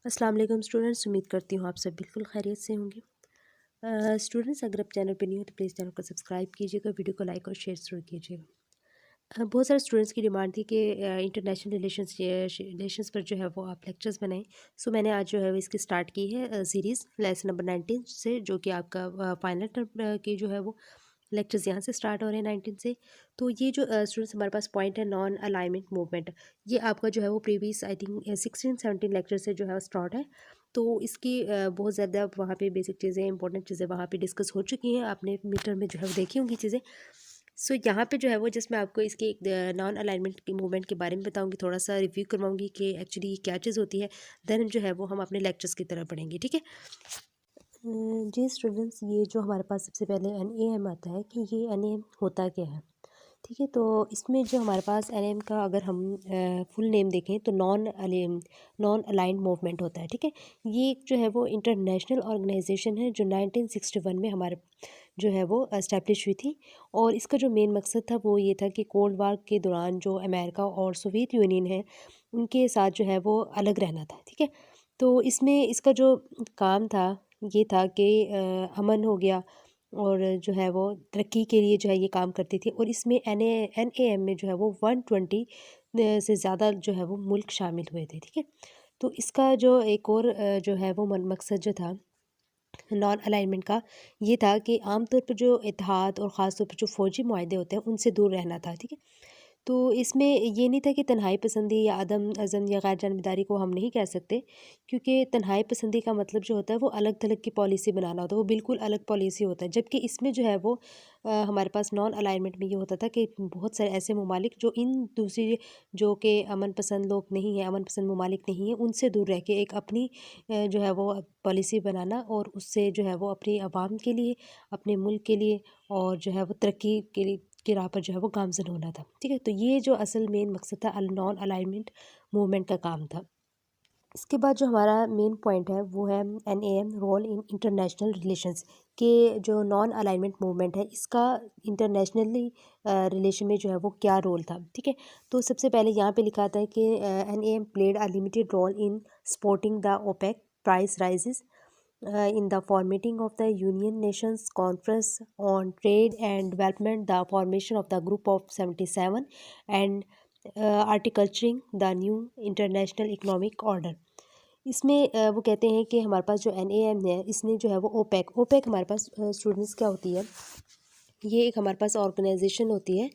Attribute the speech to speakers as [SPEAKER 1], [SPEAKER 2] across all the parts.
[SPEAKER 1] अस्सलाम वालेकुम स्टूडेंट्स, उम्मीद करती हूँ आप सब बिल्कुल खैरियत से होंगे। स्टूडेंट्स, अगर आप चैनल पे नहीं हो तो प्लीज़ चैनल को सब्सक्राइब कीजिएगा, वीडियो को लाइक और शेयर ज़रूर कीजिएगा। बहुत सारे स्टूडेंट्स की डिमांड थी कि इंटरनेशनल रिलेशंस पर जो है वो आप लेक्चर्स बनाएं। सो मैंने आज जो है वो इसकी स्टार्ट की है सीरीज़ लेसन नंबर 19 से, जो कि आपका फाइनल टर्म की जो है वो लेक्चर्स यहाँ से स्टार्ट हो रहे हैं 19 से। तो ये जो स्टूडेंट्स हमारे पास पॉइंट है नॉन अलाइनमेंट मूवमेंट, ये आपका जो है वो प्रीवियस आई थिंक 16-17 लेक्चर से जो है स्टार्ट है। तो इसकी बहुत ज़्यादा वहाँ पे बेसिक चीज़ें इंपॉर्टेंट चीज़ें वहाँ पे डिस्कस हो चुकी हैं, आपने मीड टर्म में जो है वो देखी होंगी चीज़ें। सो यहाँ पे जो है वो जिसमें आपको इसकी एक नॉन अलाइनमेंट की मूवमेंट के बारे में बताऊंगी, थोड़ा सा रिव्यू करवाऊंगी कि एक्चुअली क्या चीज़ होती है। देन जो है वो हम अपने लेक्चर्स की तरफ पढ़ेंगे, ठीक है। जी स्टूडेंट्स, ये जो हमारे पास सबसे पहले NAM आता है कि ये NAM होता क्या है, ठीक है। तो इसमें जो हमारे पास NAM का अगर हम फुल नेम देखें तो नॉन अलाइंड मूवमेंट होता है, ठीक है। ये एक जो है वो इंटरनेशनल ऑर्गेनाइजेशन है जो 1961 में हमारे जो है वो एस्टेब्लिश हुई थी। और इसका जो मेन मकसद था वो ये था कि कोल्ड वार के दौरान जो अमेरिका और सोवियत यूनियन है उनके साथ जो है वो अलग रहना था, ठीक है। तो इसमें इसका जो काम था ये था कि अमन हो गया और जो है वो तरक्की के लिए जो है ये काम करती थी। और इसमें NAM में जो है वो 120 से ज़्यादा जो है वो मुल्क शामिल हुए थे, ठीक है। तो इसका जो एक और जो है वो मकसद जो था नॉन अलाइनमेंट का, ये था कि आमतौर पर जो इत्तेहाद और ख़ास तौर पर जो फ़ौजी मुआहदे होते हैं उनसे दूर रहना था, ठीक है। तो इसमें ये नहीं था कि तन्हाई पसंदी या अदम अज़म या गैर जानबदारी को हम नहीं कह सकते, क्योंकि तन्हाई पसंदी का मतलब जो होता है वो अलग थलग की पॉलिसी बनाना होता है, वो बिल्कुल अलग पॉलिसी होता है। जबकि इसमें जो है वो हमारे पास नॉन अलाइनमेंट में ये होता था कि बहुत सारे ऐसे ममालिक जो इन दूसरी जो कि अमन पसंद लोग नहीं हैं, अमन पसंद ममालिक नहीं हैं, उनसे दूर रह के एक अपनी जो है वो पॉलिसी बनाना और उससे जो है वो अपनी आवाम के लिए, अपने मुल्क के लिए और जो है वो तरक्की के लिए की राह पर जो है वो गामज़न होना था, ठीक है। तो ये जो असल मेन मकसद था नॉन अलाइनमेंट मूवमेंट का काम था। इसके बाद जो हमारा मेन पॉइंट है वो है NAM role in international relations के। जो नॉन अलाइनमेंट मूवमेंट है इसका इंटरनेशनली रिलेशन में जो है वो क्या रोल था, ठीक है। तो सबसे पहले यहाँ पे लिखा था कि NAM played a limited role in supporting the OPEC price rises in the formatting of the Union Nations Conference on Trade and Development, the formation of the Group of 77, and articulating the new international economic order। इसमें वो कहते हैं कि हमारे पास जो NAM है इसने जो है वो ओपेक हमारे पास स्टूडेंट्स क्या होती है, ये एक हमारे पास ऑर्गेनाइजेशन होती है,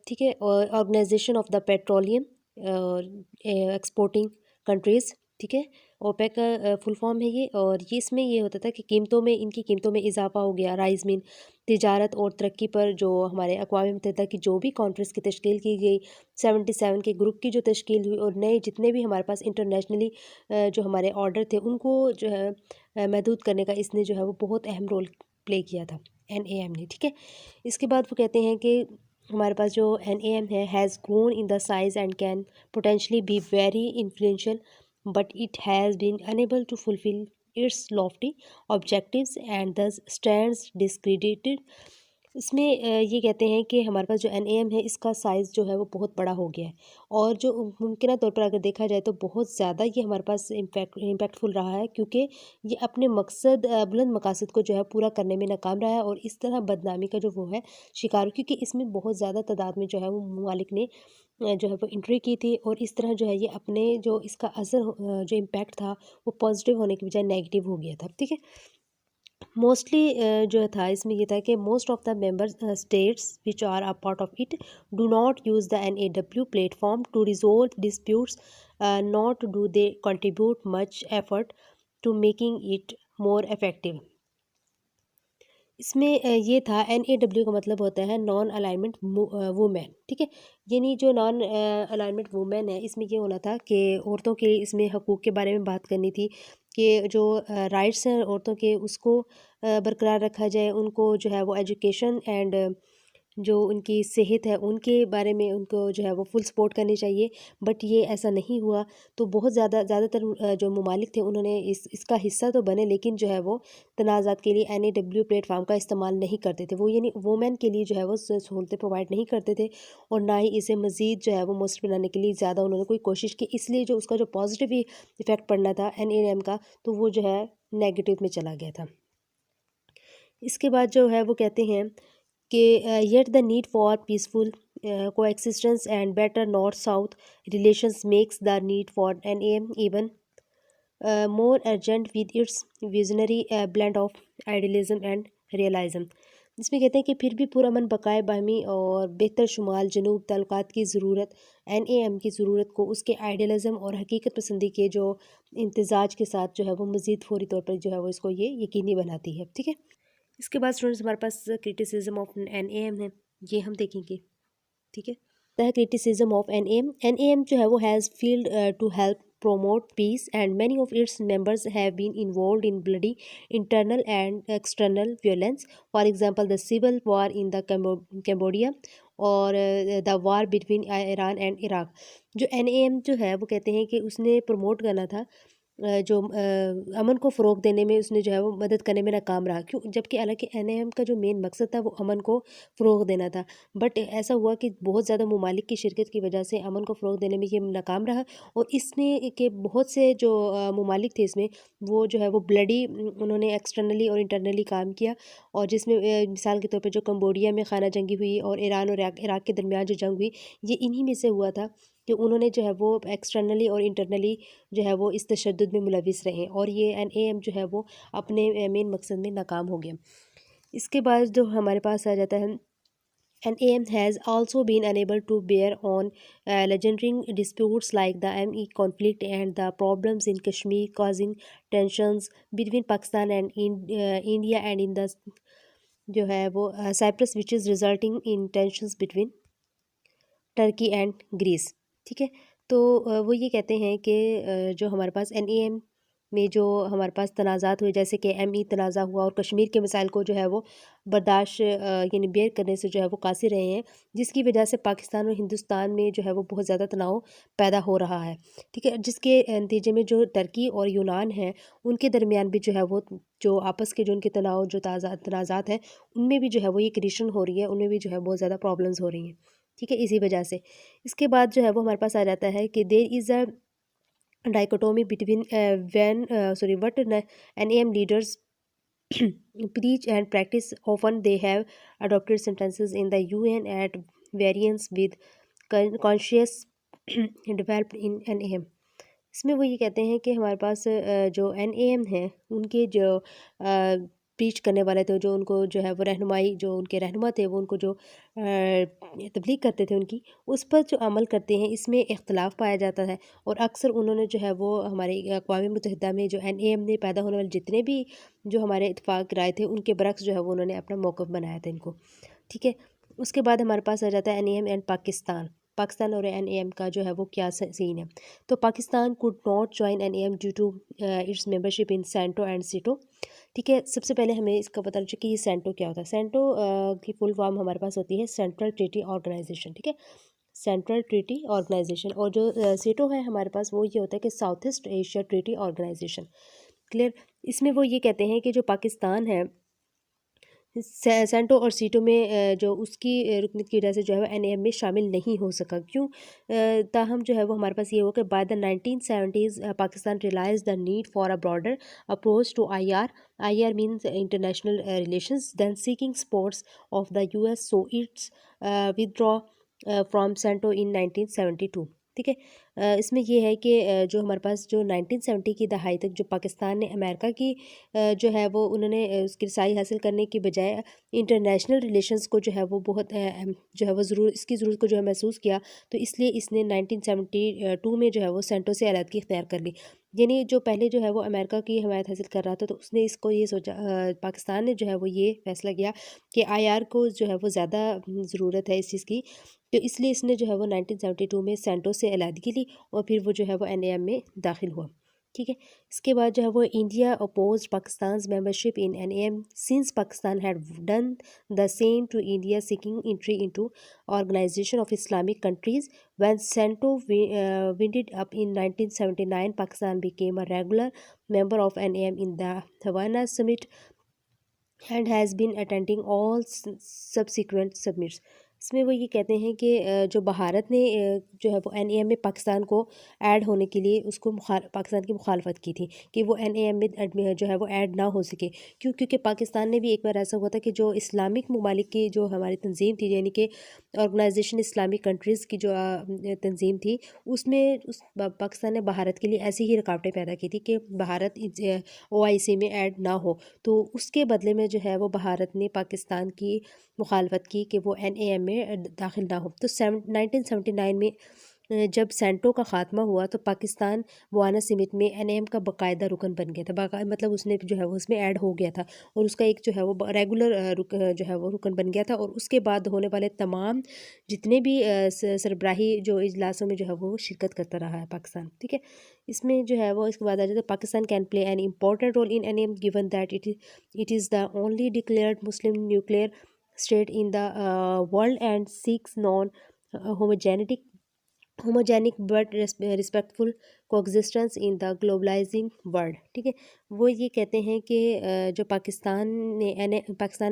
[SPEAKER 1] ठीक है। Organization of the Petroleum Exporting Countries, ठीक है। ओपेक का फुल फॉर्म है ये। और ये इसमें ये होता था कि इनकी कीमतों में इजाफा हो गया, राइज मीन तिजारत और तरक्की पर जो हमारे अक़वाम मुत्तहिदा की जो भी कॉन्फ्रेंस की तश्कील की गई, 77 के ग्रुप की जो तश्कील हुई और नए जितने भी हमारे पास इंटरनेशनली जो हमारे ऑर्डर थे उनको जो है महदूद करने का इसने जो है वो बहुत अहम रोल प्ले किया था NAM ने, ठीक है। इसके बाद वो कहते हैं कि हमारे पास जो NAM है has grown in the size and can potentially be very influential, but it has been unable to fulfill its lofty objectives and thus stands discredited। इसमें ये कहते हैं कि हमारे पास जो NAM है इसका साइज़ जो है वो बहुत बड़ा हो गया है और जो मुमकिन तौर पर अगर देखा जाए तो बहुत ज़्यादा ये हमारे पास इम्पैक्टफुल रहा है, क्योंकि ये अपने मकसद बुलंद मकासद को जो है पूरा करने में नाकाम रहा है और इस तरह बदनामी का जो वो है शिकार, क्योंकि इसमें बहुत ज़्यादा तादाद में जो है वो ममालिक ने जो है वो एंट्री की थी और इस तरह जो है ये अपने जो इसका असर जो इम्पैक्ट था वो पॉजिटिव होने की बजाय नेगेटिव हो गया था, ठीक है। मोस्टली जो था इसमें ये था कि most of the member states which are a part of it do not use the NAW platform to resolve disputes, not do they contribute much effort to making it more effective. इसमें ये था NAW का मतलब होता है non alignment women, ठीक है। यानी जो नॉन अलाइनमेंट वुमेन है इसमें ये होना था कि औरतों के इसमें हकूक़ के बारे में बात करनी थी कि जो राइट्स हैं औरतों के उसको बरकरार रखा जाए, उनको जो है वो एजुकेशन एंड जो उनकी सेहत है उनके बारे में उनको जो है वो फुल सपोर्ट करनी चाहिए, बट ये ऐसा नहीं हुआ। तो बहुत ज़्यादातर जो ममालिक थे उन्होंने इसका हिस्सा तो बने, लेकिन जो है वो तनाज़ात के लिए NAW प्लेटफॉर्म का इस्तेमाल नहीं करते थे। वो यानी वुमेन के लिए जो है वो सहूलतें प्रोवाइड नहीं करते थे, और ना ही इसे मज़ीद जो है वो मुस्तर बनाने के लिए ज़्यादा उन्होंने कोई कोशिश की, इसलिए जो उसका जो पॉजिटिव इफ़ेक्ट पड़ना था NAM का, तो वो जो है नेगेटिव में चला गया था। इसके बाद जो है वो कहते हैं कि yet the need for peaceful coexistence and better north-south relations makes the need for NAM even more urgent with its visionary blend of idealism and realism। इसमें कहते हैं कि फिर भी पुरअमन बकाए बाहमी और बेहतर शुमाल जनूब ताल्लुकात की ज़रूरत NAM की ज़रूरत को उसके आइडियलिज़म और हकीकत पसंदी के जो इम्तजाज के साथ जो है वो मज़ीद फौरी तौर पर जो है वो इसको ये यकीनी बनाती है। ठीक है, इसके बाद स्टूडेंट्स हमारे पास क्रिटिसिज्म ऑफ NAM है, ये हम देखेंगे। ठीक है, द क्रिटिसिज्म ऑफ NAM जो है वो has failed to help promote peace, and many of its members have been involved in bloody internal and external violence. For example, the civil war in the Cambodia और the war between Iran and Iraq। जो NAM जो है वो कहते हैं कि उसने promote करना था जो अमन को फ़रोग़ देने में उसने जो है वो मदद करने में नाकाम रहा। क्यों? जबकि हालाँकि NAM का जो मेन मकसद था वो अमन को फ़रोग़ देना था, बट ऐसा हुआ कि बहुत ज़्यादा ममालिक की शिरकत की वजह से अमन को फ़रोग़ देने में ये नाकाम रहा, और इसने के बहुत से जो ममालिक थे इसमें, वो जो है वो ब्लडी उन्होंने एक्सटर्नली और इंटरनली काम किया, और जिसमें मिसाल के तौर पे जो कंबोडिया में खाना जंगी हुई और ईरान और इराक़ के दरमियान जो जंग हुई, ये इन्हीं में से हुआ था कि उन्होंने जो है वो एक्सटर्नली और इंटरनली जो है वो इस तशद्दुद में मुलविस रहे, और ये NAM जो है वो अपने मेन मकसद में नाकाम हो गया। इसके बाद जो हमारे पास आ जाता है, NAM has also been unable to bear on legendary disputes like the ME conflict and the problems in Kashmir, causing tensions between Pakistan and India and in the जो है वो Cyprus, which is resulting in tensions between Turkey and Greece. ठीक है, तो वो ये कहते हैं कि जो हमारे पास NAM में जो हमारे पास तनाज़ात हुए, जैसे कि ME तनाज़ा हुआ और कश्मीर के मसाइल को जो है वो बर्दाश्त यानी बेयर करने से जो है वो कासिर रहे हैं, जिसकी वजह से पाकिस्तान और हिंदुस्तान में जो है वो बहुत ज़्यादा तनाव पैदा हो रहा है। ठीक है, जिसके नतीजे में जो टर्की और यूनान हैं उनके दरमियान भी जो है वो जो आपस के जो उनके तनाव जो तनाज़ात हैं उनमें भी जो है वो ये क्रिएशन हो रही है, उनमें भी जो है बहुत ज़्यादा प्रॉब्लम्स हो रही हैं। ठीक है, इसी वजह से इसके बाद जो है वो हमारे पास आ जाता है कि there is a dichotomy between what NAM leaders preach and practice. Often they have adopted sentences in the UN at variance with conscious developed in NAM। इसमें वो ये कहते हैं कि हमारे पास जो NAM है उनके जो प्रीच करने वाले थे, जो उनको जो है वो रहनुमाई, जो उनके रहनुमा थे वो उनको जो तबलीग करते थे उनकी, उस पर जो अमल करते हैं इसमें इख्तलाफ पाया जाता है, और अक्सर उन्होंने जो है वो हमारे अक़वाम मुत्तहिदा में जो NAM में पैदा होने वाले जितने भी जो हमारे इत्तेफाक राय थे उनके बरक्स जो है वो उन्होंने अपना मौक़िफ़ बनाया था इनको। ठीक है, उसके बाद हमारे पास आ जाता है NAM एंड पाकिस्तान। पाकिस्तान और NAM का जो है वो क्या सीन है, तो Pakistan could not join NAM due to its membership in CENTO and SEATO. ठीक है, सबसे पहले हमें इसका पता चले कि ये सेंटो क्या होता है। सेंटो की फुल फॉर्म हमारे पास होती है सेंट्रल ट्रीटी ऑर्गेनाइजेशन। ठीक है, सेंट्रल ट्रीटी ऑर्गेनाइजेशन, और जो सीटो है हमारे पास वो ये होता है कि South East Asia Treaty Organization. Clear, इसमें वो ये कहते हैं कि जो पाकिस्तान है सेंटो और सीटो में जो उसकी रुकनीत की वजह से जो है वो NAM में शामिल नहीं हो सका। क्यों? ताहम जो है वो हमारे पास ये हुआ कि by the 1970s Pakistan realise the need for a broader approach to IR means international relations then seeking supports of the US, so it's withdraw from CENTO in 1972। ठीक है, इसमें ये है कि जो हमारे पास जो 1970 की दहाई तक जो पाकिस्तान ने अमेरिका की जो है वो उन्होंने उसकी रसाई हासिल करने की बजाय इंटरनेशनल रिलेशंस को जो है वो बहुत जो है वो इसकी ज़रूरत को जो है महसूस किया, तो इसलिए इसने 1972 में जो है वो सेंटो से अलहदगी इख्तियार कर ली। यानी जो पहले जो है वो अमेरिका की हमायत हासिल कर रहा था, तो उसने इसको ये सोचा, पाकिस्तान ने जो है वो ये फ़ैसला किया कि IR को जो है वो ज़्यादा ज़रूरत है इस चीज़ की, तो इसलिए इसने जो है वो 1972 में सेंटो से अलहदगी ली, और फिर वो जो है वो NAM में दाखिल हुआ। ठीक है। इसके बाद जो है वो India opposed Pakistan's membership in NAM since Pakistan had done the same to India seeking entry into Organization of Islamic Countries when CENTO winded up in 1979 Pakistan became a regular member of NAM in the Havana summit and has been attending all subsequent summits। इसमें वो ये कहते हैं कि जो भारत ने जो है वो एनएएम में पाकिस्तान को ऐड होने के लिए उसको पाकिस्तान की मुखालफत की थी कि वो एनएएम में जो है वो ऐड ना हो सके। क्यों? क्योंकि पाकिस्तान ने भी एक बार ऐसा हुआ था कि जो इस्लामिक ममालिक की जो हमारी तंजीम थी, यानी कि ऑर्गेनाइजेशन इस्लामिक कंट्रीज़ की जो तंजीम थी, उसमें पाकिस्तान ने भारत के लिए ऐसी ही रुकावटें पैदा की थी कि भारत ओआईसी में ऐड ना हो। तो उसके बदले में जो है वो भारत ने पाकिस्तान की मुखालफत की कि वो एनएएम में दाखिल ना हो। तो 1979 में जब सेंटो का ख़ात्मा हुआ तो पाकिस्तान वाना समिट में एनएएम का बाकायदा रुकन बन गया था। मतलब उसने जो है वो उसमें ऐड हो गया था और उसका एक जो है वो रेगुलर जो है वो रुकन बन गया था। और उसके बाद होने वाले तमाम जितने भी सरबराही जो इजलासों में जो है वो शिरकत करता रहा है पाकिस्तान। ठीक है। इसमें जो है वो इसके बाद आ जाता है Pakistan can play an important role in NAM given that it is the only declared Muslim nuclear state in the world and seeks homogenic but respectful coexistence in the globalizing world। ठीक है। वो ये कहते हैं कि जो पाकिस्तान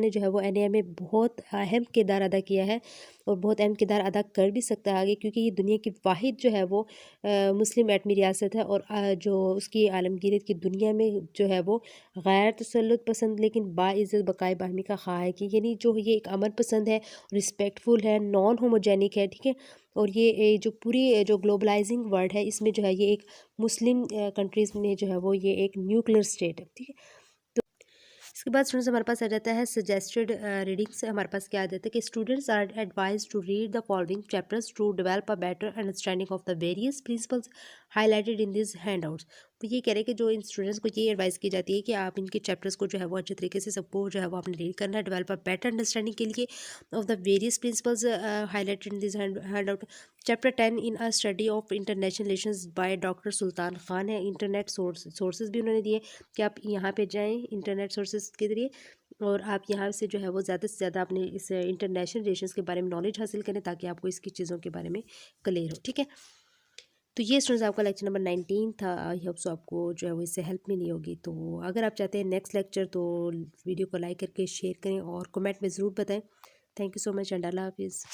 [SPEAKER 1] ने जो है वो एनए में बहुत अहम किरदार अदा किया है और बहुत अहम किरदार अदा कर भी सकता है आगे, क्योंकि ये दुनिया की वाहिद जो है वो मुस्लिम एटमी रियासत है और जो उसकी आलमगीरियत की दुनिया में जो है वो गैर तसल्लुत पसंद लेकिन बाइज़्ज़त बकाए बाहमी का खा है, कि यानी जो ये एक अमन पसंद है, रिस्पेक्टफुल है, नॉन होमोजेनिक है। ठीक है। और ये जो पूरी जो ग्लोबलाइजिंग वर्ल्ड है इसमें जो है ये एक मुस्लिम कंट्रीज़ में जो है वो ये एक न्यूक्लियर स्टेट है। ठीक है। इसके बाद स्टूडेंट्स हमारे पास आ जाता है सजेस्टेड रीडिंग से हमारे पास क्या आ जाता है कि students are advise to read the following chapters to develop a better understanding of the various principles highlighted in this handouts. तो ये कह रहे हैं कि जो इन स्टूडेंट्स को ये एडवाइस की जाती है कि आप इनके चैप्टर्स को जो है वो अच्छे तरीके से सबको जो है वो आपने रीड करना है डेवलप अ बेटर अंडरस्टैंडिंग के लिए of the various principles highlighted in this hand out. Chapter 10 in a study of international relations by doctor Sultan Khan है। इंटरनेट सोर्सेज भी उन्होंने दिए कि आप यहाँ पे जाएँ इंटरनेट सोर्सेज के जरिए और आप यहाँ से जो है वो ज़्यादा से ज़्यादा अपने इस इंटरनेशनल रिलेशंस के बारे में नॉलेज हासिल करें ताकि आपको इसकी चीज़ों के बारे में क्लियर हो। ठीक है। तो ये स्टूडेंट्स आपका लेक्चर नंबर 19 था। आई होप सो आपको जो है वो इससे हेल्प मिली होगी। तो अगर आप चाहते हैं नेक्स्ट लेक्चर तो वीडियो को लाइक करके शेयर करें और कमेंट में ज़रूर बताएं। Thank you so much and अल्लाह हाफिज़।